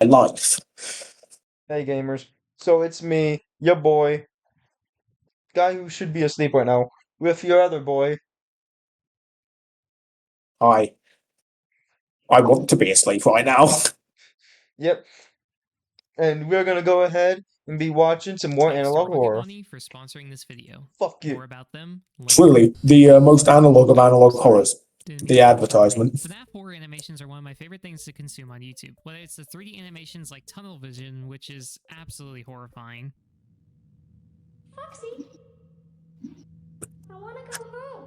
life. Hey gamers. So it's me, your boy, guy who should be asleep right now, with your other boy. I want to be asleep right now. Yep. And we're gonna go ahead and be watching some more Thanks to analog Rocket horror. Money for sponsoring this video. Fuck you. More about them later. Truly, the most analog of analog horrors. The advertisement. FNAF horror animations are one of my favorite things to consume on YouTube. Whether it's the 3D animations like Tunnel Vision, which is absolutely horrifying. Foxy, I want to go home.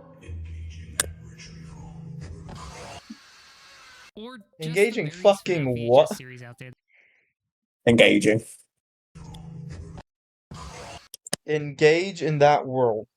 Or just Engaging the various fucking FNAF VHS what? series out there. Engaging. Engage in that world.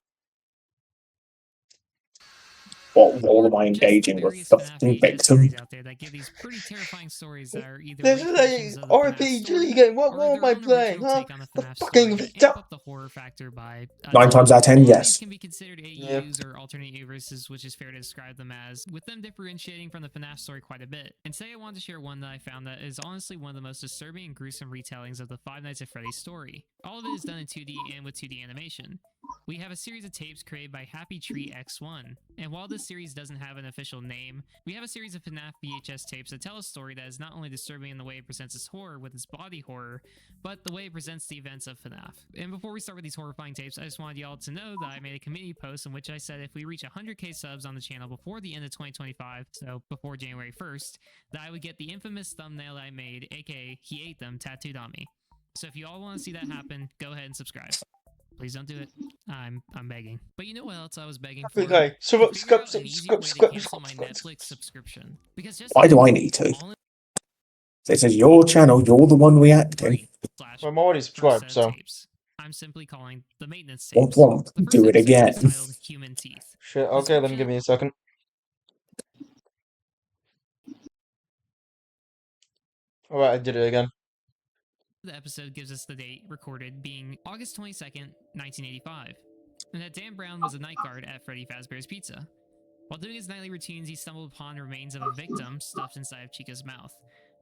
What role am Or I just the engaging with? various The FNAF fucking VHS series victim? out there that give these pretty terrifying stories that are either This is recreations a of the FNAF RPG story game. What or role am their I own playing, original huh? take on the The FNAF fucking story, victim. amp up the horror factor by a 9 times out of 10, All of yes. these can be considered AUs or alternate universes, which is fair to describe them as, with them differentiating from the FNAF story quite a bit. And today I wanted to share one that I found that is honestly one of the most disturbing and gruesome retellings of the Five Nights at Freddy's story. All of it is done in 2D and with 2D animation. We have a series of tapes created by happytreex1's, and while this series doesn't have an official name, we have a series of FNAF VHS tapes that tell a story that is not only disturbing in the way it presents its horror with its body horror, but the way it presents the events of FNAF. And before we start with these horrifying tapes, I just wanted y'all to know that I made a community post in which I said if we reach 100k subs on the channel before the end of 2025, so before January 1st, that I would get the infamous thumbnail that I made, aka he ate them, tattooed on me. So if you all want to see that happen, go ahead and subscribe. Please don't do it. I'm begging. But you know what else I was begging for? Okay, so To figure out an easier way to cancel my Netflix subscription. Because just Why do I need to? This is your channel, you're the one reacting. I'm already subscribed, so. Tapes. I'm simply calling the maintenance Womp tapes. womp, The first do it episode again. is titled Human Teeth. Shit, okay, then give me a second. Alright, I did it again. The episode gives us the date recorded being August 22nd, 1985, and that Dan Brown was a night guard at Freddy Fazbear's Pizza. While doing his nightly routines, he stumbled upon remains of a victim stuffed inside of Chica's mouth.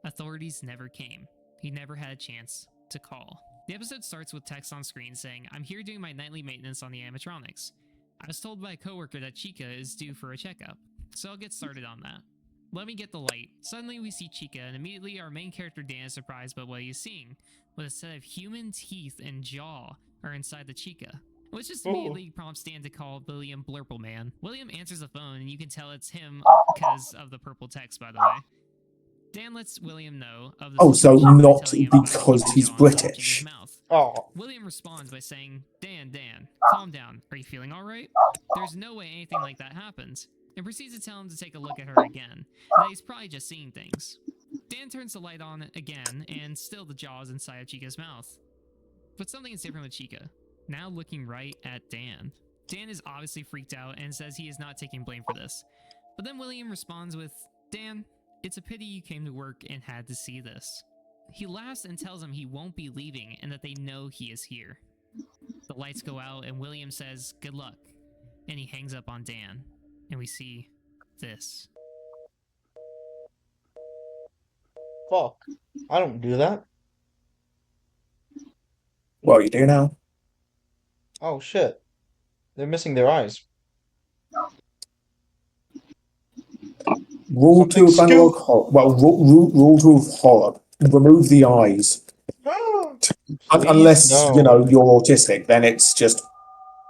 Authorities never came. He never had a chance to call. The episode starts with text on screen saying, "I'm here doing my nightly maintenance on the animatronics. I was told by a coworker that Chica is due for a checkup, so I'll get started on that. Let me get the light." Suddenly we see Chica, and immediately our main character Dan is surprised by what he is seeing, with a set of human teeth and jaw are inside the Chica, which just immediately prompts Dan to call William Blurpleman. William answers the phone, and you can tell it's him because of the purple text, by the way. Dan lets William know of the so situation by not telling him about the because human he's jaw inside of British. Chica's mouth. Oh. William responds by saying, Dan, calm down. Are you feeling alright? There's no way anything like that happens. And proceeds to tell him to take a look at her again, and that he's probably just seeing things. Dan turns the light on again, and still the jaw is inside of Chica's mouth. But something is different with Chica, now looking right at Dan. Dan is obviously freaked out and says he is not taking blame for this. But then William responds with, Dan, it's a pity you came to work and had to see this. He laughs and tells him he won't be leaving and that they know he is here. The lights go out and William says, good luck, and he hangs up on Dan. And we see this. Fuck. I don't do that. Well, you do now. Oh shit. They're missing their eyes. Rule 2 of analog horror. Well, rule 2 of horror. Remove the eyes. Unless, no. you know, you're autistic, then it's just,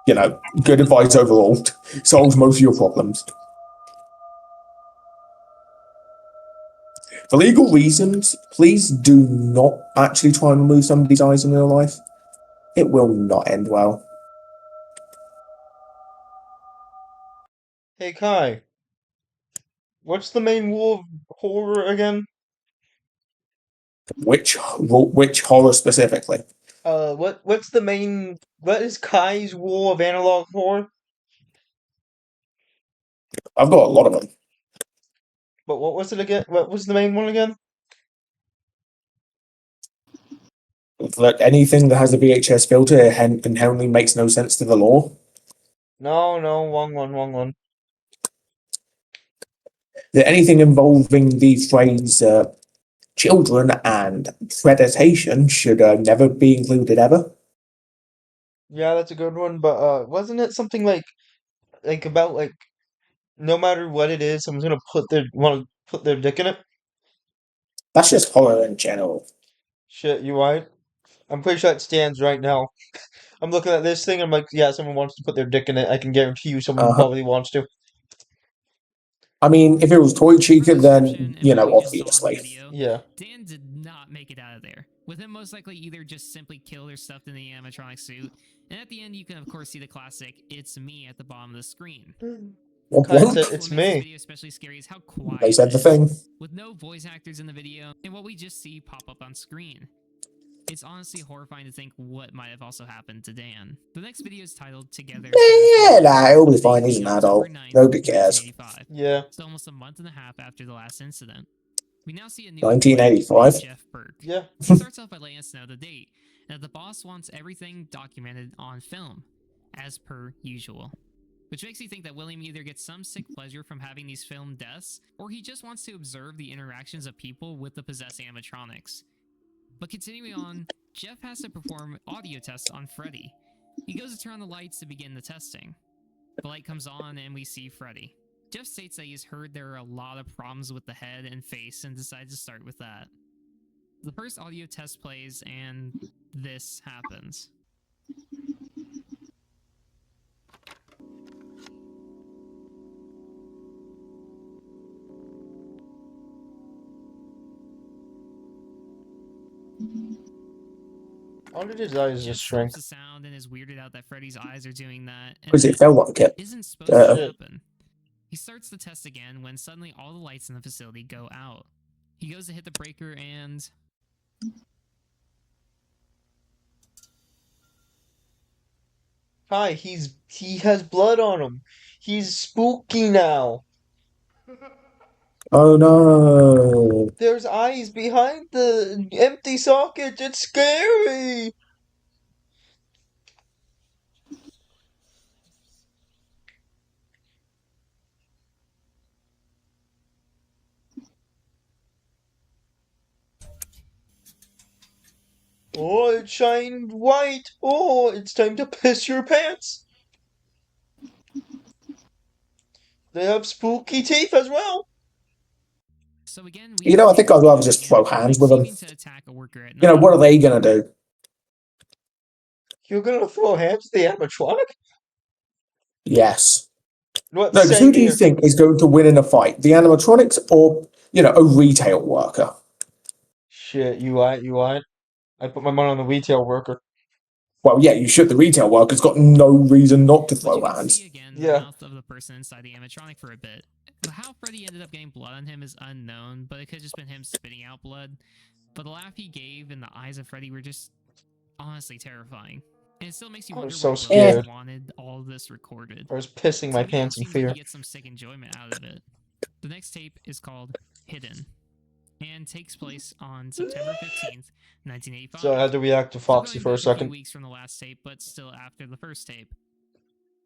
you know, good advice overall. Solves most of your problems. For legal reasons, please do not actually try and remove somebody's eyes in real life. It will not end well. Hey Kai. What's the main rule of horror again? Which horror specifically? What is Kai's rule of analog horror? I've got a lot of them. But what was it again? What was the main one again? That anything that has a VHS filter inherently makes no sense to the law. No, wrong one. That anything involving the phrase children and predation should never be included ever. Yeah, that's a good one, but wasn't it something like about like no matter what it is, someone's gonna want to put their dick in it? That's just horror in general. Shit, you right? I'm pretty sure it stands right now. I'm looking at this thing, I'm like, yeah, someone wants to put their dick in it. I can guarantee you someone Uh-huh. probably wants to. I mean, if it was Toy Chica, From the then, description and you what know, we just saw in the obviously. video, Yeah. Dan did not make it out of there, with him most likely either just simply killed or stuffed in the animatronic suit, and at the end you can of course see the classic "It's me" at the bottom of the screen. Womp Kinda womp. said, What it's makes this me. video especially scary is how quiet They said it the is, thing. with no voice actors in the video, and what we just see pop up on screen. It's honestly horrifying to think what might have also happened to Dan. The next video is titled Together. Yeah, nah, it'll be fine. Dated He's an October adult. 9th, Nobody cares. 1985. Yeah. It's almost a month and a half after the last incident. We now see a new 1985. employee named Jeff Burke. Yeah. He starts off by letting us know the date, and that the boss wants everything documented on film, as per usual. Which makes you think that William either gets some sick pleasure from having these filmed deaths, or he just wants to observe the interactions of people with the possessed animatronics. But continuing on, Jeff has to perform audio tests on Freddy. He goes to turn on the lights to begin the testing. The light comes on and we see Freddy. Jeff states that he's heard there are a lot of problems with the head and face and decides to start with that. The first audio test plays and this happens. How did his eyes Jeff just shrink? stops the sound and is weirded out that Freddy's eyes are doing that, and Because it that felt like it. isn't supposed to Shit. happen. He starts the test again when suddenly all the lights in the facility go out. He goes to hit the breaker and... Hi, he has blood on him. He's spooky now. Oh no. There's eyes behind the empty socket. It's scary. Oh, it shined white. Oh, it's time to piss your pants. They have spooky teeth as well. So again, You know, I think I'd rather just throw hands with them. to attack a worker at You know, night. what are they gonna do? You're gonna throw hands at the animatronic? Yes. What? No, because Same who do you here. think is going to win in a fight? The animatronics or, you know, a retail worker? Shit, you right. I put my money on the retail worker. Well, yeah, you should. The retail worker's got no reason not to But throw you can hands. see again the Yeah. mouth of the person inside the animatronic for a bit. How Freddy ended up getting blood on him is unknown, but it could have just been him spitting out blood. But the laugh he gave and the eyes of Freddy were just honestly terrifying. And it still makes you I wonder was so why scared. Williams wanted all of this recorded. I was pissing my To me, it pants in seems like fear. he gets some sick enjoyment out of it. The next tape is called Hidden and takes place on September 15th, 1985. So I had to react to Still Foxy going for a back few second. weeks from the last tape, but still after the first tape.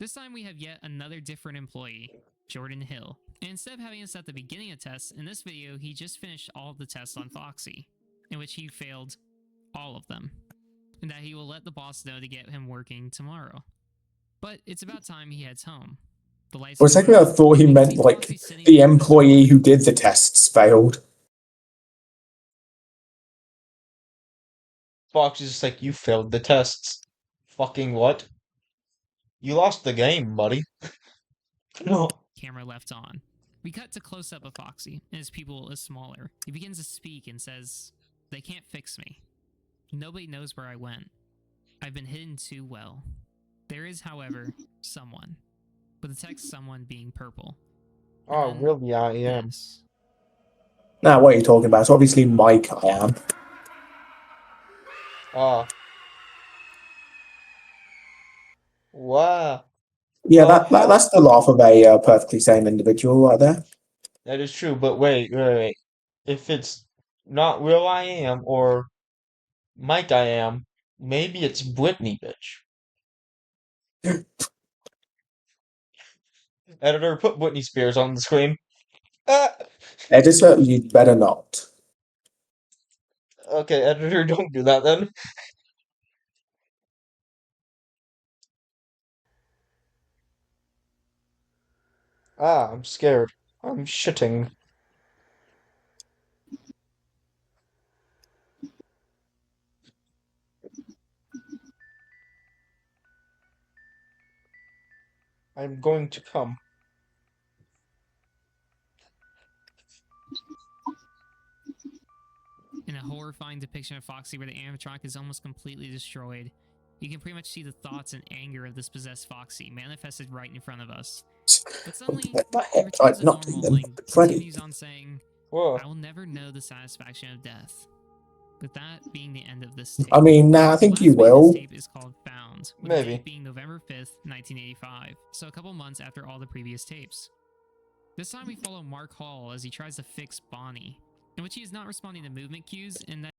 This time we have yet another different employee, Jordan Hill. And instead of having us at the beginning of tests, in this video he just finished all of the tests on Foxy, in which he failed all of them, and that he will let the boss know to get him working tomorrow. But it's about time he heads home. The lights For a go second, I out, thought he and we meant, see like, Foxy sitting the there with his employee who did the tests failed. Foxy's just like, you failed the tests. Fucking what? You lost the game, buddy. No. camera left on. We cut to close up of Foxy, and his pupil is smaller. He begins to speak and says, "They can't fix me. Nobody knows where I went. I've been hidden too well. There is, however, someone." With the text "someone" being purple. Oh, then really? I am. This. Now, what are you talking about? It's obviously Mike I am. Ah. Wow. Yeah, Well, that's the laugh of a perfectly sane individual right there. That is true, but wait. If it's not real I am, or Mike I am, maybe it's Britney, bitch. Editor, put Britney Spears on the screen. Ah! Editor, you'd better not. Okay, editor, don't do that then. Ah, I'm scared. I'm shitting. I'm going to come. In a horrifying depiction of Foxy where the animatronic is almost completely destroyed, you can pretty much see the thoughts and anger of this possessed Foxy manifested right in front of us. But suddenly, What the it heck? returns I've to not normal even and Freddy. continues on saying, Whoa. I will never know the satisfaction of death. With that being the end of this tape. I mean, nah, I The think last you bit of this will. tape is called Found, with the Maybe. date being November 5th, 1985, so a couple months after all the previous tapes. This time we follow Mark Hall as he tries to fix Bonnie, in which he is not responding to movement cues and that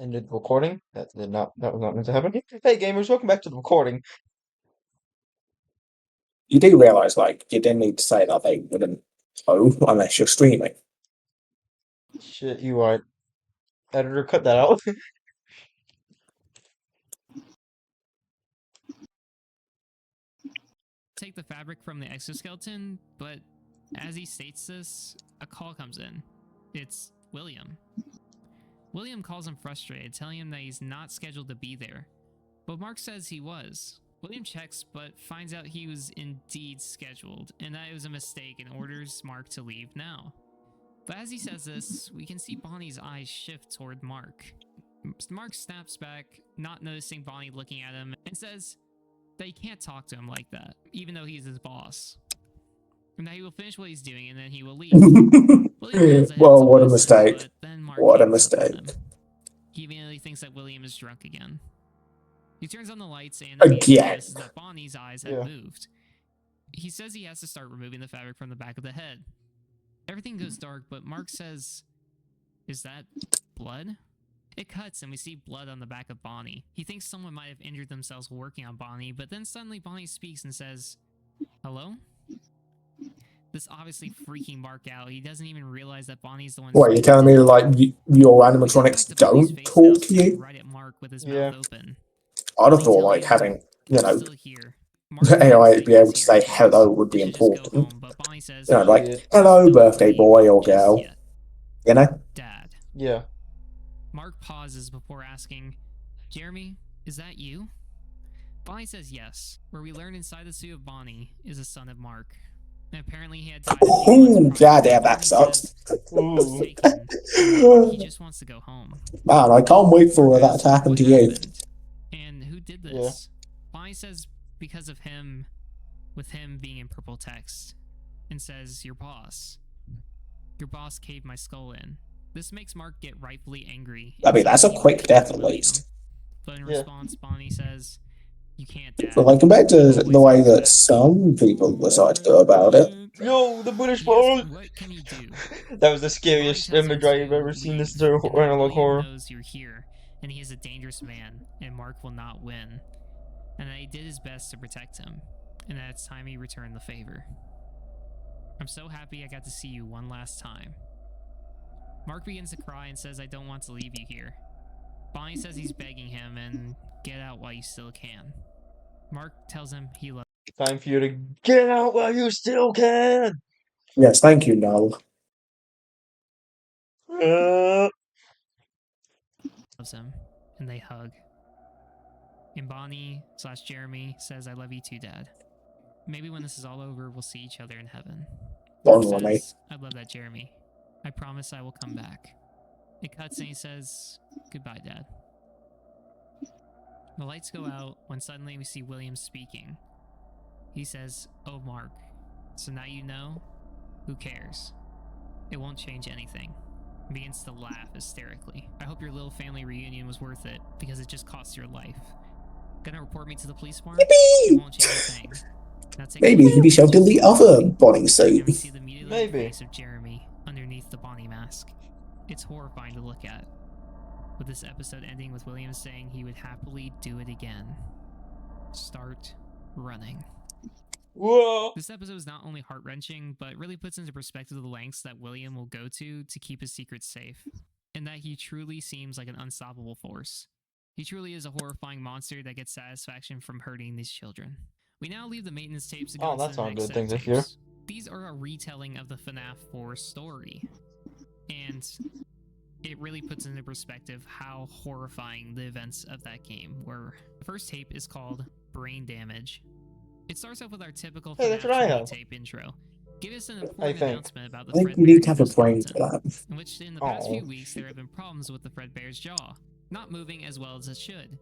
Ended recording. That was not meant to happen. Hey gamers, welcome back to the recording. You do realise, like, you didn't need to say that they wouldn't tow unless you're streaming. Shit, you are. Editor, cut that out. take the fabric from the exoskeleton, but as he states this, a call comes in. It's William. William calls him frustrated, telling him that he's not scheduled to be there. But Mark says he was. William checks, but finds out he was indeed scheduled, and that it was a mistake and orders Mark to leave now. But as he says this, we can see Bonnie's eyes shift toward Mark. Mark snaps back, not noticing Bonnie looking at him, and says that he can't talk to him like that, even though he's his boss. And that he will finish what he's doing and then he will leave. William yells at him Well, to what a listen, mistake. but then Mark What a hangs up on mistake. him. He immediately thinks that William is drunk again. He turns on the lights and immediately Again. notices that Bonnie's eyes have Yeah. moved. He says he has to start removing the fabric from the back of the head. Everything goes dark, but Mark says, "Is that blood?" It cuts and we see blood on the back of Bonnie. He thinks someone might have injured themselves working on Bonnie, but then suddenly Bonnie speaks and says, "Hello?" This obviously freaking Mark out. He doesn't even realize that Bonnie's the one. What, you're telling me, like, your We cut back animatronics to Bonnie's don't face talk now, to staring you? right at Mark with his Yeah. mouth open. I'd have Bonnie thought, telling like, him, having, you "I'm know, still here." the AI be able to say hello would be You should just go important. home, but Bonnie says, You know, like, Shit. hello, "Don't birthday leave boy or just girl. yet, You know? Dad." Yeah. Mark pauses before asking, "Jeremy, is that you?" Bonnie says yes, where we learn inside the suit of Bonnie is a son of Mark. And apparently he had died a few Oh, months prior. goddamn, that Jeremy sucks. says he's Ooh. taken, and he just wants to go home. Man, I can't wait for Mark that asks to happen what to you. happened, and who did this? Bonnie says because of him, with him being in purple text, and says, "Your boss. Your boss caved my skull in." This makes Mark get rightfully angry. I mean, and that's say a he will quick talk death to at William. least. But in Yeah. response, Bonnie says, "You can't, Dad. But like, compared to Always the way comes that back." some people decide to go about it, Yo, the British He asks, phone! "What can you do?" That was the Bonnie scariest tells him image I've to ever seen this leave, entire and that analog William horror. knows you're here, and he is a dangerous man, and Mark will not win, and that he did his best to protect him, and that it's time he returned the favor. "I'm so happy I got to see you one last time." Mark begins to cry and says, "I don't want to leave you here." Bonnie says he's begging him and get out while you still can. Mark tells him he Time for you to get out while you still can! yes, thank you, Noel. loves him, and they hug. And Bonnie/Jeremy says, "I love you too, Dad. Maybe when this is all over, we'll see each other in heaven." Don't Mark worry. says, "I love that, Jeremy. I promise I will come back." It cuts and he says, "Goodbye, Dad." The lights go out when suddenly we see William speaking. He says, "Oh, Mark, so now you know? Who cares? It won't change anything." And begins to laugh hysterically. "I hope your little family reunion was worth it, because it just cost your life. Gonna report me to the police, Mark? It won't change a thing. Now take a Maybe look he'd be at shoved in the other Bonnie And we suit. see the mutilated Maybe. face of Jeremy underneath the Bonnie mask. It's horrifying to look at. With this episode ending with William saying he would happily do it again. Start running. Whoa! This episode is not only heart-wrenching, but really puts into perspective the lengths that William will go to keep his secrets safe. and that he truly seems like an unstoppable force. He truly is a horrifying monster that gets satisfaction from hurting these children. We now leave the maintenance tapes to go Oh, into that's the not a next good set thing of to hear. tapes. These are a retelling of the FNAF 4 story, and it really puts into perspective how horrifying the events of that game were. The first tape is called Brain Damage. It starts off with our typical Hey, that's FNAF what I training have. tape intro. Give us an I important think. announcement about the I think we Fredbear need to have a brain for endoskeleton, that. in which in the past few Oh. weeks there have been problems with the Fredbear's jaw, not moving as well as it should,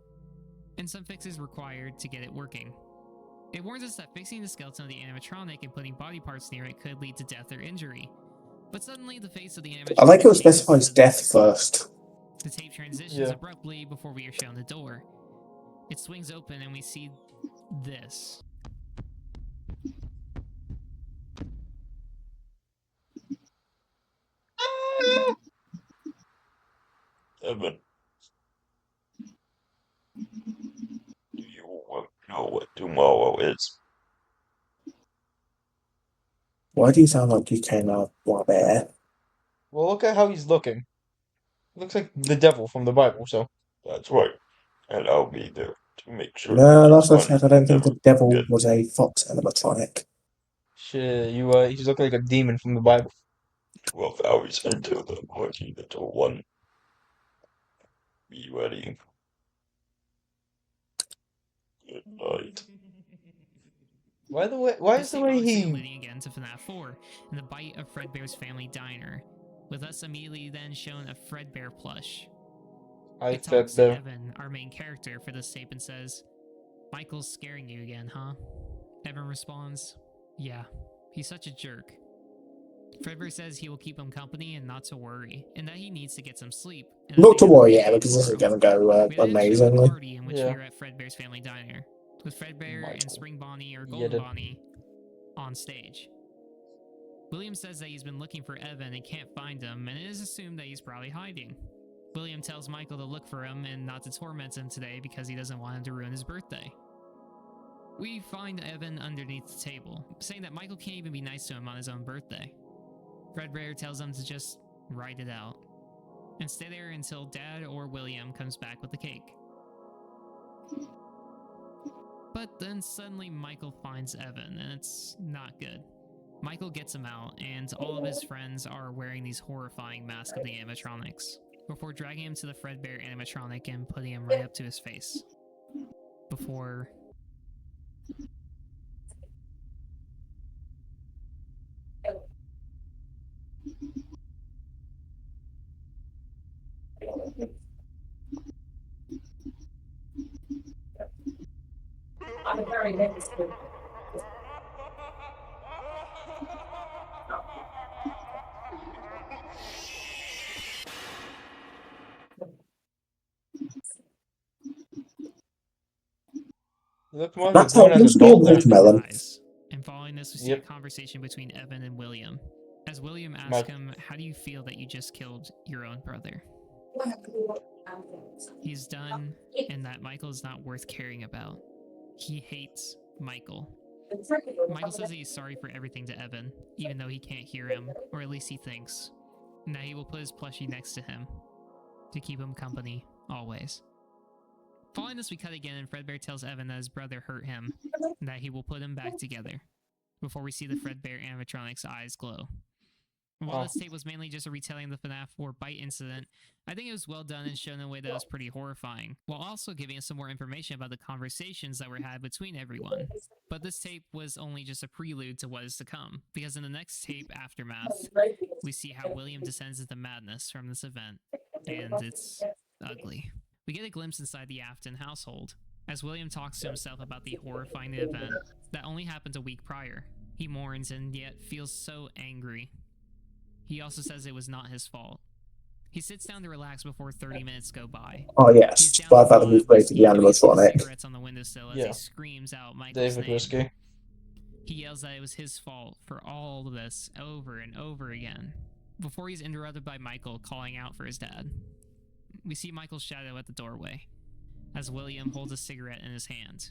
and some fixes required to get it working. It warns us that fixing the skeleton of the animatronic and putting body parts near it could lead to death or injury. But suddenly the face of the animatronic I like how it changes specifies to death this. first. The tape transitions Yeah. abruptly before we are shown the door. It swings open and we see this. Evan, do you know what tomorrow is? Why do you sound like you came out while there? Well, look at how he's looking. He looks like the devil from the Bible, so. That's right. And I'll be there to make sure No, that his last I money checked, I don't think never the devil gets. was a fox animatronic. Shit, he's looking like a demon from the Bible. 12 hours into the monumental one. Be ready. Good night. Why is This the tape way obviously he... leading again to FNAF 4 and the bite of Fredbear's family diner, with us immediately then shown a Fredbear plush. I It fed talks to there. Evan, our main character for this tape, and says, "Michael's scaring you again, huh?" Evan responds, "Yeah, he's such a jerk." Fredbear says he will keep him company and not to worry, and that he needs to get some sleep. And that Not they to have a worry, big yeah, day because this is tomorrow. going to go We then show a amazingly. party in which Yeah. we are at Fredbear's family diner, with Fredbear and Michael. Spring Bonnie or Get Golden it. Bonnie on stage. William says that he's been looking for Evan and can't find him, and it is assumed that he's probably hiding. William tells Michael to look for him and not to torment him today because he doesn't want him to ruin his birthday. We find Evan underneath the table, saying that Michael can't even be nice to him on his own birthday. Fredbear tells him to just write it out and stay there until Dad or William comes back with the cake. But then suddenly Michael finds Evan, and it's not good. Michael gets him out, and all of his friends are wearing these horrifying masks of the animatronics, before dragging him to the Fredbear animatronic and putting him right up to his face. Before... He looked more like That's a how grown it as used to be a adult there. watermelon. dies. And following this, we see Yep. a conversation between Evan and William. As William asks Mike. him, "How do you feel that you just killed your own brother?" He's done, and that Michael is not worth caring about. He hates Michael. Michael says that he's sorry for everything to Evan, even though he can't hear him, or at least he thinks, and that he will put his plushie next to him to keep him company, always. Following this, we cut again, and Fredbear tells Evan that his brother hurt him, and that he will put him back together, before we see the Fredbear animatronic's eyes glow. While this tape was mainly just a retelling of the FNAF 4 bite incident, I think it was well done and shown in a way that was pretty horrifying, while also giving us some more information about the conversations that were had between everyone. But this tape was only just a prelude to what is to come, because in the next tape, Aftermath, we see how William descends into madness from this event, and it's ugly. We get a glimpse inside the Afton household, as William talks to himself about the horrifying event that only happened a week prior. He mourns and yet feels so angry. He also says it was not his fault. He sits down to relax before 30 minutes go by. Oh, yes. He's down By to the fact that 5 we've created the whiskey, and he sees animatronic. cigarettes on the windowsill as Yeah. he screams out Michael's David name. Whiskey. He yells that it was his fault for all of this over and over again, before he's interrupted by Michael calling out for his dad. We see Michael's shadow at the doorway, as William holds a cigarette in his hand.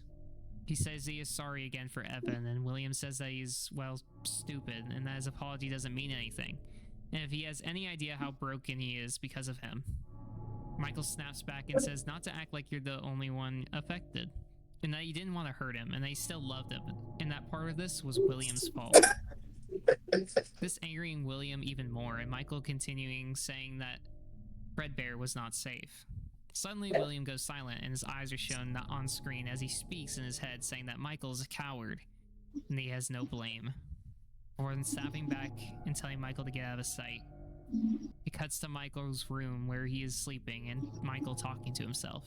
He says he is sorry again for Evan, and William says that he's, well, stupid, and that his apology doesn't mean anything, and if he has any idea how broken he is because of him. Michael snaps back and says not to act like you're the only one affected, and that you didn't want to hurt him, and that you still loved him, and that part of this was William's fault. This angering William even more, and Michael continuing saying that Fredbear was not safe. Suddenly, William goes silent, and his eyes are shown on screen as he speaks in his head, saying that Michael is a coward, and he has no blame. Or then snapping back and telling Michael to get out of his sight. It cuts to Michael's room where he is sleeping, and Michael talking to himself,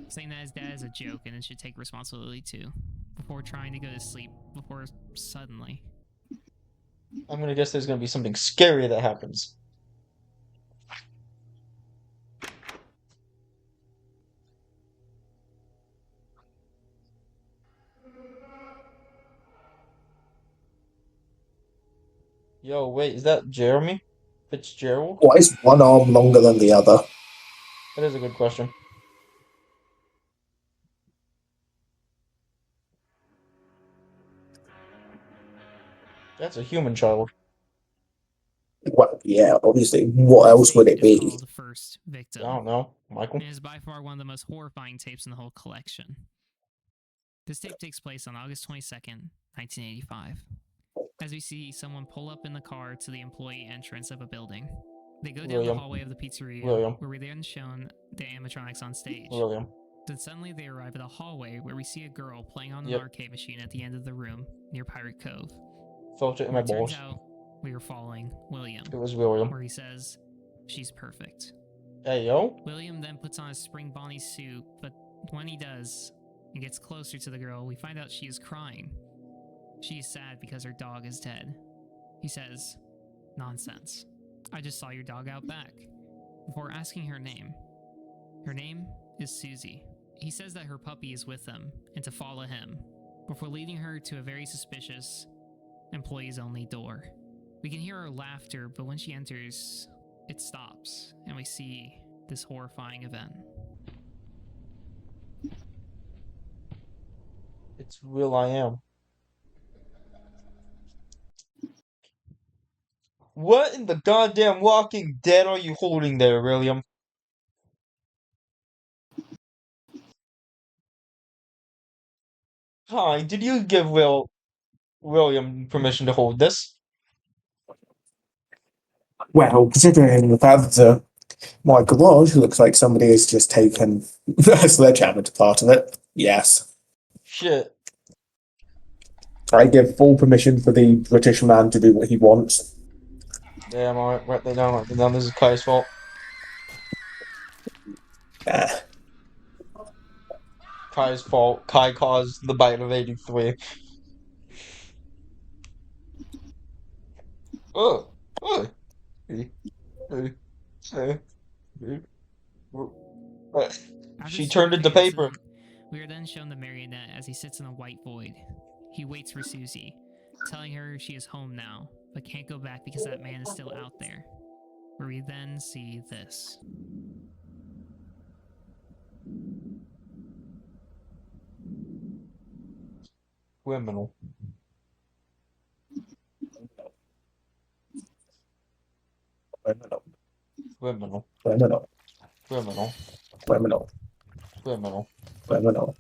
saying that his dad is a joke and it should take responsibility too, before trying to go to sleep, before suddenly. I'm gonna guess there's gonna be something scary that happens. Yo, wait, is that Jeremy Fitzgerald? Why is one arm longer than the other? That is a good question. That's a human child. Well, yeah, obviously. What else would it be? The first I victim. don't know, Michael. It is by far one of the most horrifying tapes in the whole collection. This tape takes place on August 22nd, 1985. As we see someone pull up in the car to the employee entrance of a building. They go down the hallway of the pizzeria, where we then shown the animatronics on stage. Then suddenly they arrive at a hallway where we see a girl playing on an arcade machine at the end of the room near Pirate Cove. Felt it in my balls. Turns out we were following William. It was William. Where he says, "She's perfect." Hey, yo. William then puts on a spring Bonnie suit, but when he does and gets closer to the girl, we find out she is crying. She is sad because her dog is dead. He says, "Nonsense. I just saw your dog out back," before asking her name. Her name is Susie. He says that her puppy is with them and to follow him, before leading her to a very suspicious employees-only door. We can hear her laughter, but when she enters, it stops, and we see this horrifying event. It's Will.I.am. What in the goddamn Walking Dead are you holding there, William? Hi, did you give William permission to hold this? Well, considering the fact that my garage looks like somebody has just taken a sledgehammer to part of it, yes. Shit. I give full permission for the British man to do what he wants. Damn, alright, write that down, this is Kai's fault. Ah. Kai's fault. Kai caused the bite of 83. Oh, oh. She turned into paper. We are then shown the marionette as he sits in a white void. He waits for Susie, telling her she is home now, but can't go back because that man is still out there. Where we then see this. Criminal. Criminal. Criminal. Criminal. Criminal. Criminal. Criminal. Criminal.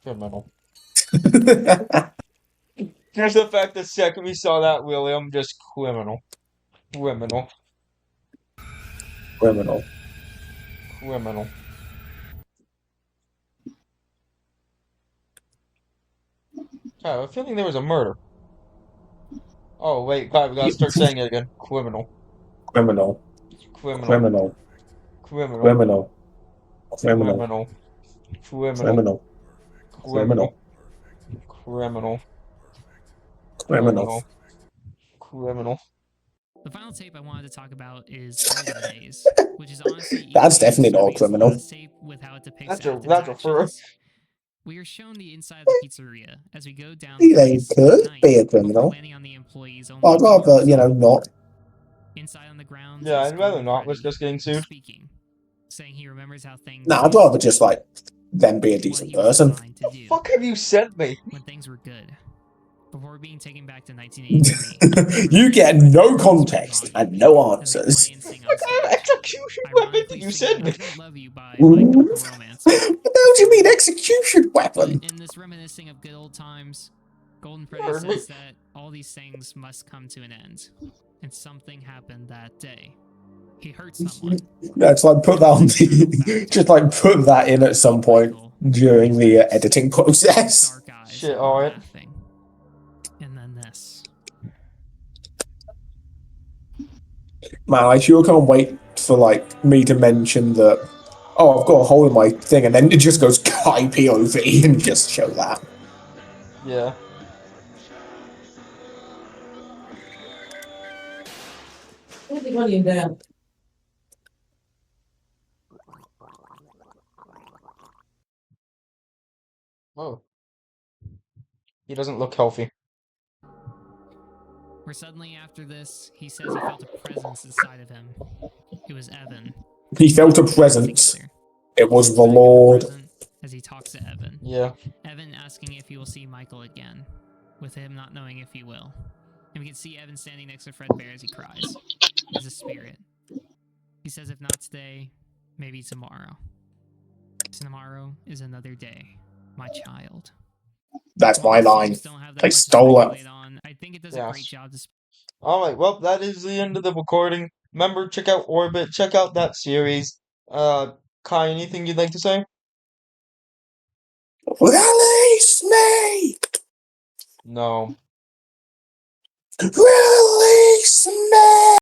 Criminal. Just the fact the second we saw that, William, just criminal. Criminal. Criminal. Criminal. I have a feeling there was a murder. Oh, wait, God, we gotta start saying it again. Criminal. Criminal. Criminal. Criminal. Criminal. Criminal. Criminal. Criminal. Criminal. Criminal. Criminal. Criminal. Criminal. The final tape I wanted to talk about is Golden Days, which is honestly That's definitely not criminal. tape with how it depicts That's Acton's a fur. actions. We are shown the inside of the pizzeria as we go down. They could night be a before criminal. landing on the employees only I'd rather, not. Inside on the ground. Yeah, I'd rather not risk us getting sued. Speaking, saying he remembers how things. Nah, I'd rather just, them be a decent person. Fuck have you sent me? When things were good. before being taken back to 1983. You get no context and no answers. What kind of execution weapon did you send me? I Don't Love You by My Chemical Romance. What the hell do you mean execution weapon? In this reminiscing of good old times, Golden Freddy Heard me. says that all these things must come to an end. And something happened that day. He hurt someone. That's like put that on the just like put that in at some point during the editing process. Dark eyes. Shit, and alright. laughing. And then this. Man, I sure can't wait for like me to mention that. Oh, I've got a hole in my thing, and then it just goes Kai POV and just show that. Yeah. Oh. He doesn't look healthy. Where suddenly after this, he says he felt a presence inside of him. It was Evan. He felt a presence. Together. It was the Back in Lord. present As he talks to Evan. Yeah. Evan asking if he will see Michael again, with him not knowing if he will. And we can see Evan standing next to Fredbear as he cries. He's a spirit. He says if not today, maybe tomorrow. Tomorrow is another day, my child. That's my line. Don't have that I much to stole it. speculate on. I think it does a Yes. great job to Alright, well, that is the end of the recording. Remember, check out Orbit, check out that series. Kai, anything you'd like to say? Release me! No. Release me!